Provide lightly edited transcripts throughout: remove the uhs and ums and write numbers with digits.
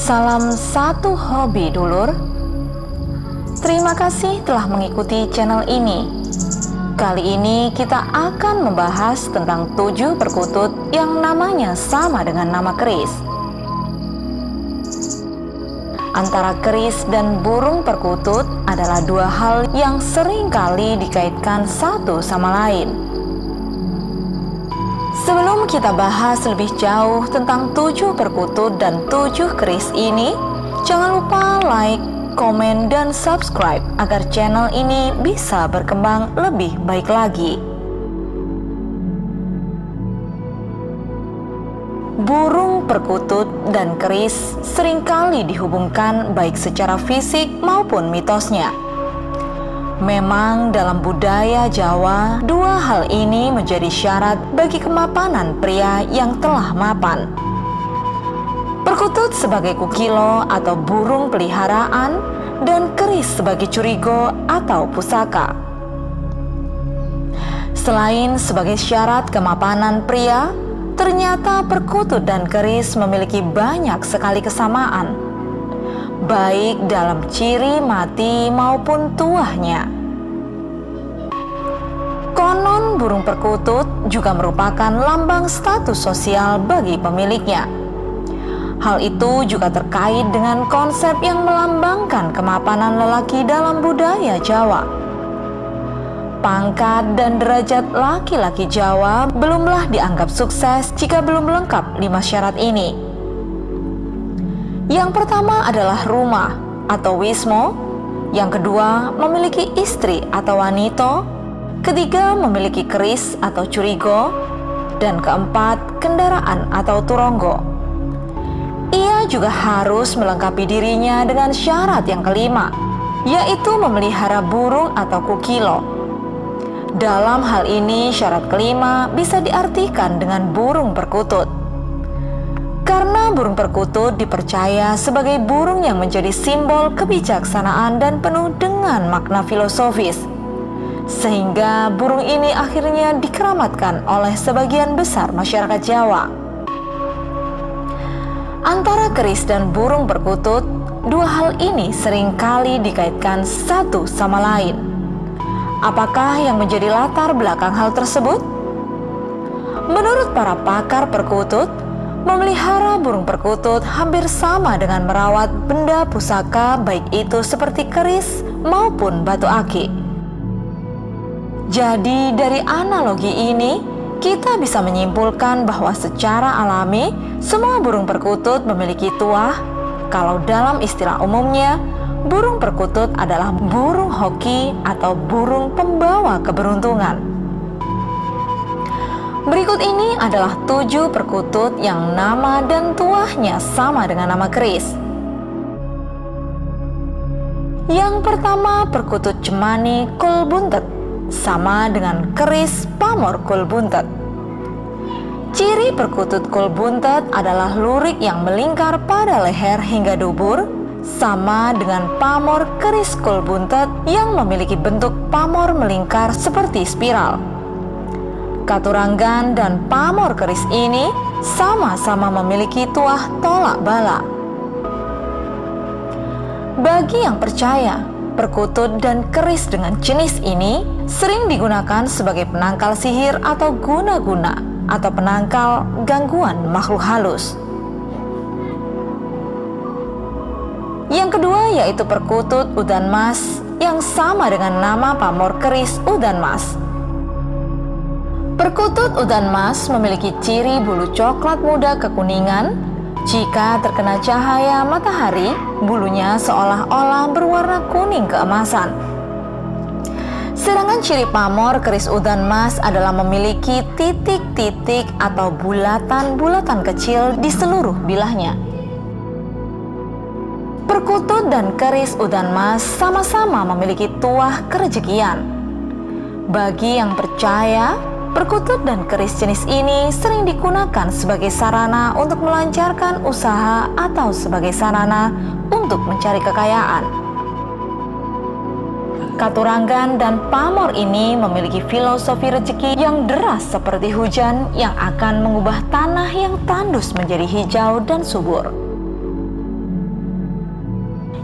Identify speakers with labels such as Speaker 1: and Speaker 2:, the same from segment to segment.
Speaker 1: Salam satu hobi dulur. Terima kasih telah mengikuti channel ini. Kali ini kita akan membahas tentang 7 perkutut yang namanya sama dengan nama keris. Antara keris dan burung perkutut adalah dua hal yang sering kali dikaitkan satu sama lain. Sebelum kita bahas lebih jauh tentang 7 perkutut dan 7 keris ini, jangan lupa like, komen, dan subscribe agar channel ini bisa berkembang lebih baik lagi. Burung perkutut dan keris seringkali dihubungkan baik secara fisik maupun mitosnya. Memang dalam budaya Jawa, dua hal ini menjadi syarat bagi kemapanan pria yang telah mapan. Perkutut sebagai kukilo atau burung peliharaan dan keris sebagai curigo atau pusaka. Selain sebagai syarat kemapanan pria, ternyata perkutut dan keris memiliki banyak sekali kesamaan, baik dalam ciri mati maupun tuahnya. Konon burung perkutut juga merupakan lambang status sosial bagi pemiliknya. Hal itu juga terkait dengan konsep yang melambangkan kemapanan lelaki dalam budaya Jawa. Pangkat dan derajat laki-laki Jawa belumlah dianggap sukses jika belum lengkap 5 syarat ini. Yang pertama adalah rumah atau wismo, yang kedua memiliki istri atau wanito, ketiga memiliki keris atau curigo, dan keempat kendaraan atau turonggo. Ia juga harus melengkapi dirinya dengan syarat yang kelima, yaitu memelihara burung atau kukilo. Dalam hal ini syarat kelima bisa diartikan dengan burung perkutut. Karena burung perkutut dipercaya sebagai burung yang menjadi simbol kebijaksanaan dan penuh dengan makna filosofis, sehingga burung ini akhirnya dikeramatkan oleh sebagian besar masyarakat Jawa. Antara keris dan burung perkutut, dua hal ini seringkali dikaitkan satu sama lain. Apakah yang menjadi latar belakang hal tersebut? Menurut para pakar perkutut, memelihara burung perkutut hampir sama dengan merawat benda pusaka, baik itu seperti keris maupun batu akik. Jadi dari analogi ini, kita bisa menyimpulkan bahwa secara alami, semua burung perkutut memiliki tuah. Kalau dalam istilah umumnya, burung perkutut adalah burung hoki atau burung pembawa keberuntungan. Berikut ini adalah 7 perkutut yang nama dan tuahnya sama dengan nama keris. Yang pertama, perkutut cemani kulbuntet, sama dengan keris pamor kulbuntet. Ciri perkutut kulbuntet adalah lurik yang melingkar pada leher hingga dubur, sama dengan pamor keris kulbuntet yang memiliki bentuk pamor melingkar seperti spiral. Katuranggan dan pamor keris ini sama-sama memiliki tuah tolak bala. Bagi yang percaya, perkutut dan keris dengan jenis ini sering digunakan sebagai penangkal sihir atau guna-guna atau penangkal gangguan makhluk halus. Yang kedua yaitu perkutut udan mas yang sama dengan nama pamor keris udan mas. Perkutut udan mas memiliki ciri bulu coklat muda kekuningan. Jika terkena cahaya matahari, bulunya seolah-olah berwarna kuning keemasan. Sedangkan ciri pamor keris udan mas adalah memiliki titik-titik atau bulatan-bulatan kecil di seluruh bilahnya. Perkutut dan keris udan mas sama-sama memiliki tuah kerejekian. Bagi yang percaya, perkutut dan keris jenis ini sering digunakan sebagai sarana untuk melancarkan usaha atau sebagai sarana untuk mencari kekayaan. Katuranggan dan pamor ini memiliki filosofi rezeki yang deras seperti hujan yang akan mengubah tanah yang tandus menjadi hijau dan subur.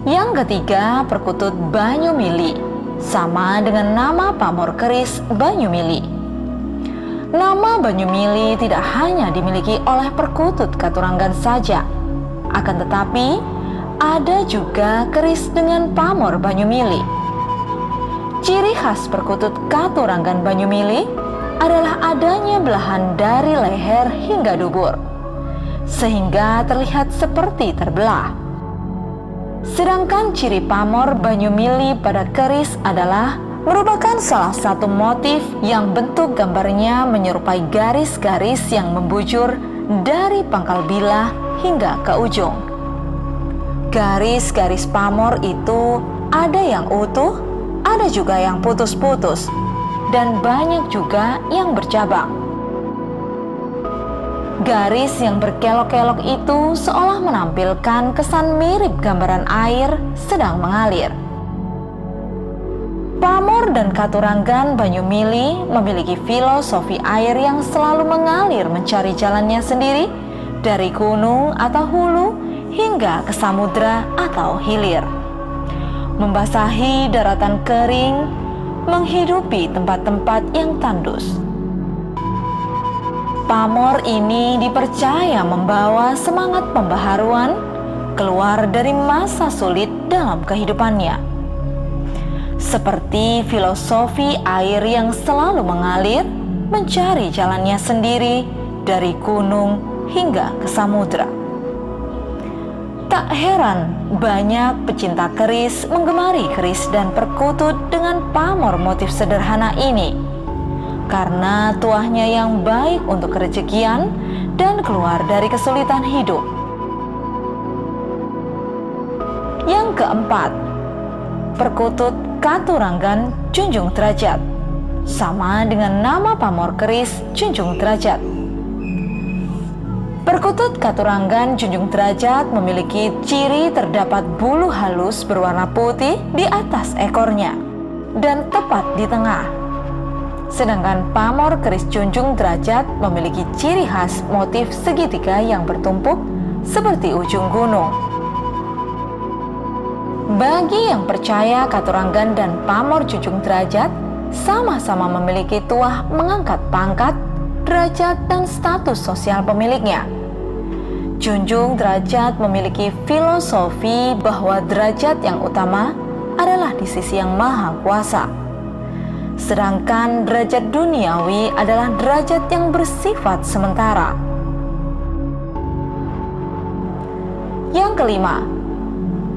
Speaker 1: Yang ketiga, perkutut Banyumili, sama dengan nama pamor keris Banyumili. Nama Banyumili tidak hanya dimiliki oleh perkutut Katuranggan saja, akan tetapi ada juga keris dengan pamor Banyumili. Ciri khas perkutut Katuranggan Banyumili adalah adanya belahan dari leher hingga dubur, sehingga terlihat seperti terbelah. Sedangkan ciri pamor Banyumili pada keris adalah merupakan salah satu motif yang bentuk gambarnya menyerupai garis-garis yang membujur dari pangkal bilah hingga ke ujung. Garis-garis pamor itu ada yang utuh, ada juga yang putus-putus, dan banyak juga yang bercabang. Garis yang berkelok-kelok itu seolah menampilkan kesan mirip gambaran air sedang mengalir. Pamor dan Katuranggan Banyumili memiliki filosofi air yang selalu mengalir mencari jalannya sendiri dari gunung atau hulu hingga ke samudra atau hilir, membasahi daratan kering, menghidupi tempat-tempat yang tandus. Pamor ini dipercaya membawa semangat pembaharuan keluar dari masa sulit dalam kehidupannya. Seperti filosofi air yang selalu mengalir, mencari jalannya sendiri dari gunung hingga ke samudra. Tak heran banyak pecinta keris menggemari keris dan perkutut dengan pamor motif sederhana ini, karena tuahnya yang baik untuk kerejekian dan keluar dari kesulitan hidup. Yang keempat, perkutut Katuranggan Junjung Derajat, sama dengan nama pamor keris Junjung Derajat. Perkutut Katuranggan Junjung Derajat memiliki ciri terdapat bulu halus berwarna putih di atas ekornya dan tepat di tengah. Sedangkan pamor keris Junjung Derajat memiliki ciri khas motif segitiga yang bertumpuk seperti ujung gunung. Bagi yang percaya Katuranggan dan pamor Junjung Derajat sama-sama memiliki tuah mengangkat pangkat, derajat, dan status sosial pemiliknya, Junjung Derajat memiliki filosofi bahwa derajat yang utama adalah di sisi Yang Maha Kuasa. Sedangkan derajat duniawi adalah derajat yang bersifat sementara. Yang kelima,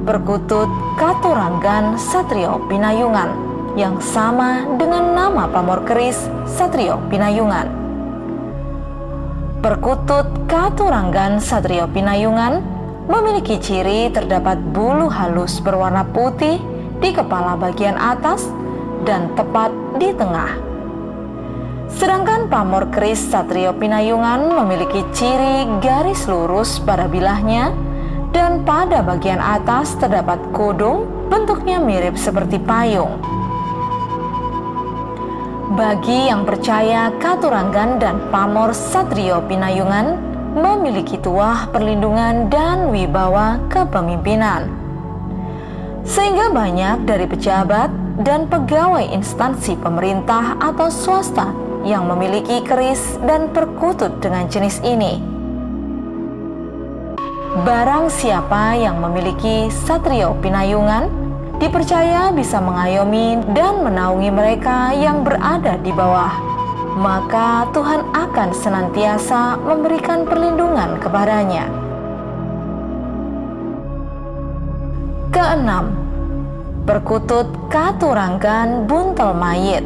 Speaker 1: perkutut Katuranggan Satrio Pinayungan, yang sama dengan nama pamor keris Satrio Pinayungan. Perkutut Katuranggan Satrio Pinayungan memiliki ciri terdapat bulu halus berwarna putih di kepala bagian atas dan tepat di tengah. Sedangkan pamor keris Satrio Pinayungan memiliki ciri garis lurus pada bilahnya dan pada bagian atas terdapat kudung, bentuknya mirip seperti payung. Bagi yang percaya Katuranggan dan pamor Satrio Pinayungan memiliki tuah perlindungan dan wibawa kepemimpinan, sehingga banyak dari pejabat dan pegawai instansi pemerintah atau swasta yang memiliki keris dan perkutut dengan jenis ini. Barang siapa yang memiliki Satrio Pinayungan dipercaya bisa mengayomi dan menaungi mereka yang berada di bawah, maka Tuhan akan senantiasa memberikan perlindungan kepadanya. Keenam, perkutut Katuranggan Buntel Mayit,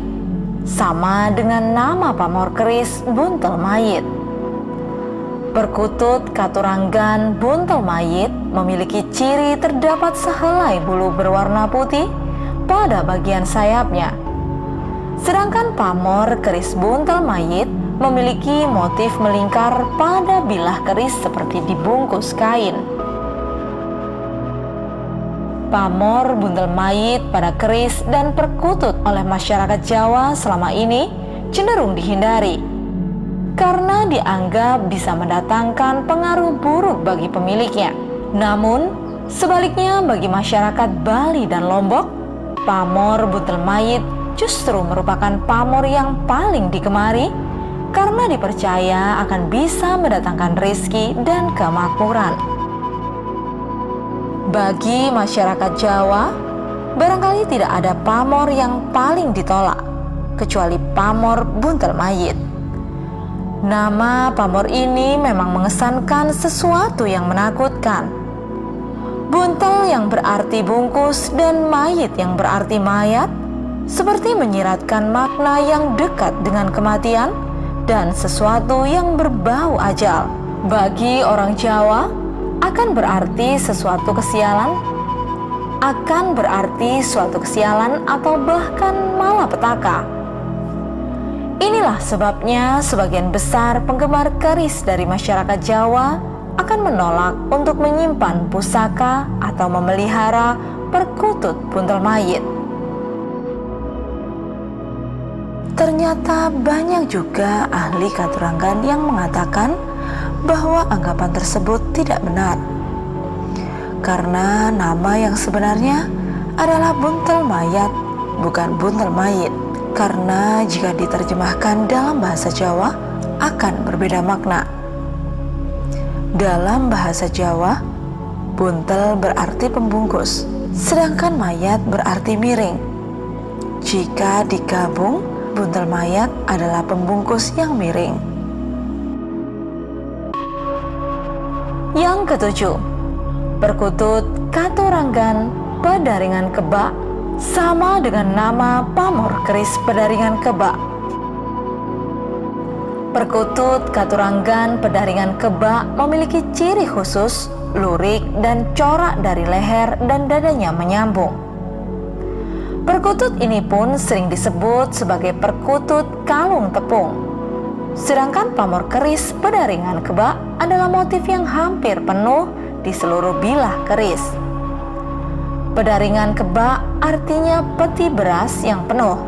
Speaker 1: sama dengan nama pamor keris Buntel Mayit. Perkutut Katuranggan Buntel Mayit memiliki ciri terdapat sehelai bulu berwarna putih pada bagian sayapnya. Sedangkan pamor keris Buntel Mayit memiliki motif melingkar pada bilah keris seperti dibungkus kain. Pamor Buntel Mayit pada keris dan perkutut oleh masyarakat Jawa selama ini cenderung dihindari, karena dianggap bisa mendatangkan pengaruh buruk bagi pemiliknya. Namun, Sebaliknya, bagi masyarakat Bali dan Lombok, pamor buntel mayit justru merupakan pamor yang paling digemari karena dipercaya akan bisa mendatangkan rezeki dan kemakmuran. Bagi masyarakat Jawa, barangkali tidak ada pamor yang paling ditolak kecuali pamor buntel mayit. Nama pamor ini memang mengesankan sesuatu yang menakutkan. Buntel yang berarti bungkus dan mayit yang berarti mayat seperti menyiratkan makna yang dekat dengan kematian dan sesuatu yang berbau ajal. Bagi orang Jawa, akan berarti suatu kesialan atau bahkan malapetaka. Inilah sebabnya sebagian besar penggemar keris dari masyarakat Jawa akan menolak untuk menyimpan pusaka atau memelihara perkutut buntel mayit. Ternyata banyak juga ahli katuranggan yang mengatakan bahwa anggapan tersebut tidak benar. Karena nama yang sebenarnya adalah buntel mayat, bukan buntel mayit. Karena jika diterjemahkan dalam bahasa Jawa akan berbeda makna. Dalam bahasa Jawa, buntel berarti pembungkus, sedangkan mayat berarti miring. Jika digabung, buntel mayat adalah pembungkus yang miring. Yang ketujuh, perkutut Katuranggan Pedaringan Kebak sama dengan nama pamor keris Pedaringan Kebak. Perkutut Katuranggan Pedaringan Kebak memiliki ciri khusus, lurik dan corak dari leher dan dadanya menyambung. Perkutut ini pun sering disebut sebagai perkutut kalung tepung. Sedangkan pamor keris Pedaringan Kebak adalah motif yang hampir penuh di seluruh bilah keris. Pedaringan Kebak artinya peti beras yang penuh.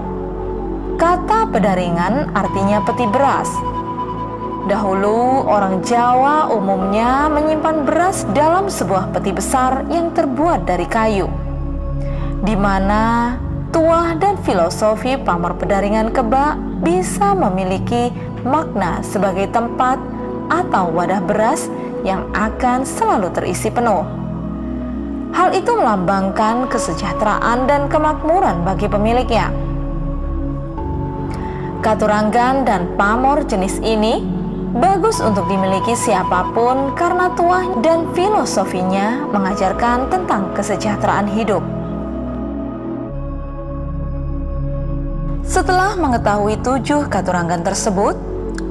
Speaker 1: Kata pedaringan artinya peti beras. Dahulu orang Jawa umumnya menyimpan beras dalam sebuah peti besar yang terbuat dari kayu, di mana tuah dan filosofi pamor Pedaringan Kebak bisa memiliki makna sebagai tempat atau wadah beras yang akan selalu terisi penuh. Hal itu melambangkan kesejahteraan dan kemakmuran bagi pemiliknya. Katuranggan dan pamor jenis ini bagus untuk dimiliki siapapun karena tuah dan filosofinya mengajarkan tentang kesejahteraan hidup. Setelah mengetahui 7 katuranggan tersebut,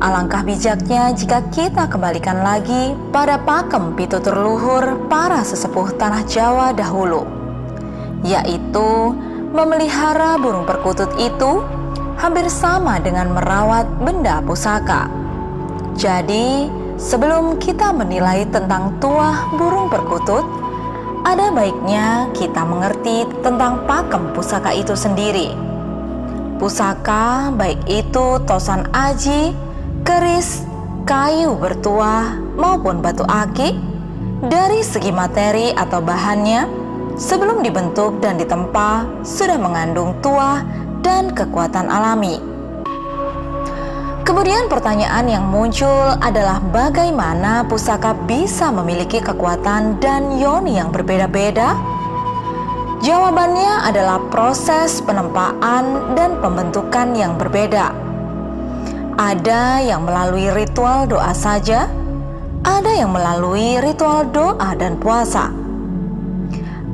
Speaker 1: alangkah bijaknya jika kita kembalikan lagi pada pakem pitutur luhur para sesepuh tanah Jawa dahulu, yaitu memelihara burung perkutut itu hampir sama dengan merawat benda pusaka. Jadi, sebelum kita menilai tentang tuah burung perkutut, ada baiknya kita mengerti tentang pakem pusaka itu sendiri. Pusaka, baik itu tosan aji, keris, kayu bertuah, maupun batu akik, dari segi materi atau bahannya, sebelum dibentuk dan ditempa, sudah mengandung tuah dan kekuatan alami. Kemudian pertanyaan yang muncul adalah bagaimana pusaka bisa memiliki kekuatan dan yoni yang berbeda-beda? Jawabannya adalah proses penempaan dan pembentukan yang berbeda. Ada yang melalui ritual doa saja, ada yang melalui ritual doa dan puasa.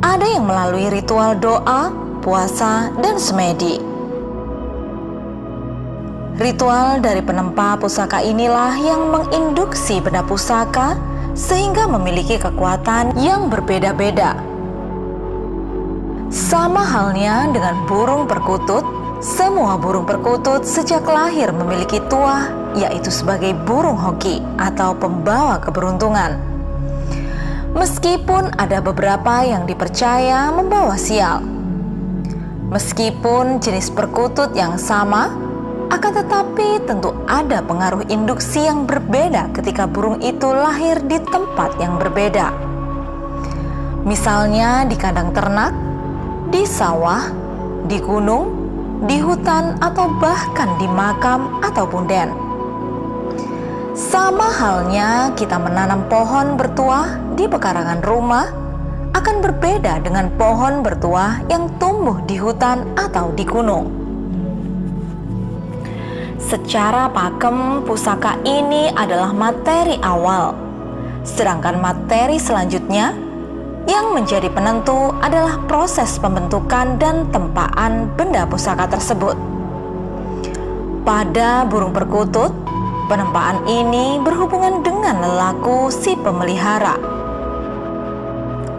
Speaker 1: Ada yang melalui ritual doa, puasa, dan semedi. Ritual dari penempa pusaka inilah yang menginduksi benda pusaka sehingga memiliki kekuatan yang berbeda-beda. Sama halnya dengan burung perkutut, semua burung perkutut sejak lahir memiliki tuah, yaitu sebagai burung hoki atau pembawa keberuntungan. Meskipun ada beberapa yang dipercaya membawa sial. Meskipun jenis perkutut yang sama, akan tetapi tentu ada pengaruh induksi yang berbeda ketika burung itu lahir di tempat yang berbeda. Misalnya di kandang ternak, di sawah, di gunung, di hutan, atau bahkan di makam atau punden. Sama halnya kita menanam pohon bertuah di pekarangan rumah akan berbeda dengan pohon bertuah yang tumbuh di hutan atau di gunung. Secara pakem, pusaka ini adalah materi awal, sedangkan materi selanjutnya yang menjadi penentu adalah proses pembentukan dan tempaan benda pusaka tersebut. Pada burung perkutut, penempaan ini berhubungan dengan lelaku si pemelihara.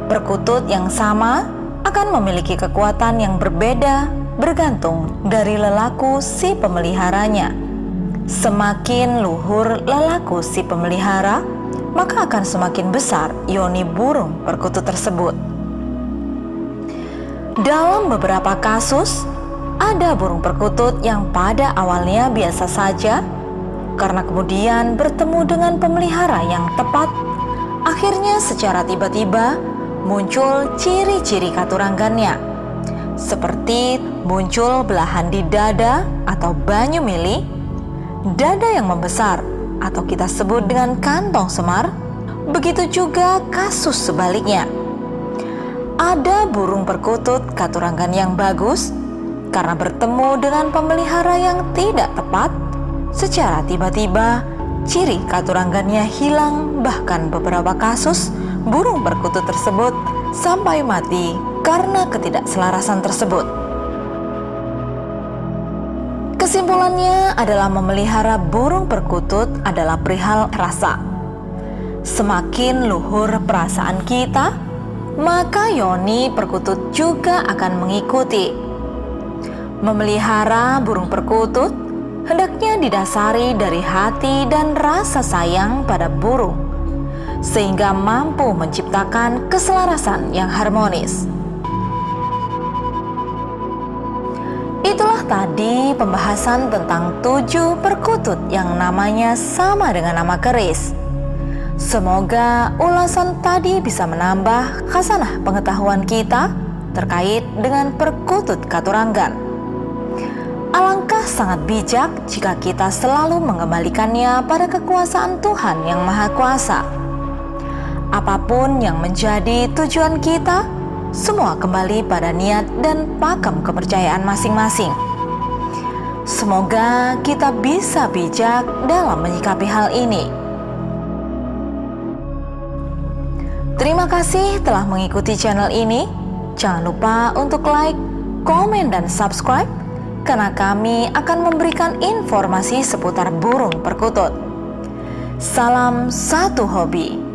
Speaker 1: Perkutut yang sama akan memiliki kekuatan yang berbeda bergantung dari lelaku si pemeliharanya. Semakin luhur lelaku si pemelihara, maka akan semakin besar yoni burung perkutut tersebut. Dalam beberapa kasus, ada burung perkutut yang pada awalnya biasa saja, karena kemudian bertemu dengan pemelihara yang tepat, akhirnya secara tiba-tiba muncul ciri-ciri katuranggannya, seperti muncul belahan di dada atau banyu mili, dada yang membesar atau kita sebut dengan kantong semar. Begitu juga kasus sebaliknya. Ada burung perkutut katuranggan yang bagus karena bertemu dengan pemelihara yang tidak tepat, secara tiba-tiba ciri katuranggannya hilang, bahkan beberapa kasus burung perkutut tersebut sampai mati karena ketidakselarasan tersebut. Kesimpulannya adalah memelihara burung perkutut adalah perihal rasa. Semakin luhur perasaan kita, maka yoni perkutut juga akan mengikuti. Memelihara burung perkutut hendaknya didasari dari hati dan rasa sayang pada burung, sehingga mampu menciptakan keselarasan yang harmonis. Itulah tadi pembahasan tentang 7 perkutut yang namanya sama dengan nama keris. Semoga ulasan tadi bisa menambah khasanah pengetahuan kita terkait dengan perkutut katuranggan. Alangkah sangat bijak jika kita selalu mengembalikannya pada kekuasaan Tuhan yang Maha Kuasa. Apapun yang menjadi tujuan kita, semua kembali pada niat dan pakem kepercayaan masing-masing. Semoga kita bisa bijak dalam menyikapi hal ini. Terima kasih telah mengikuti channel ini. Jangan lupa untuk like, komen, dan subscribe, karena kami akan memberikan informasi seputar burung perkutut. Salam satu hobi.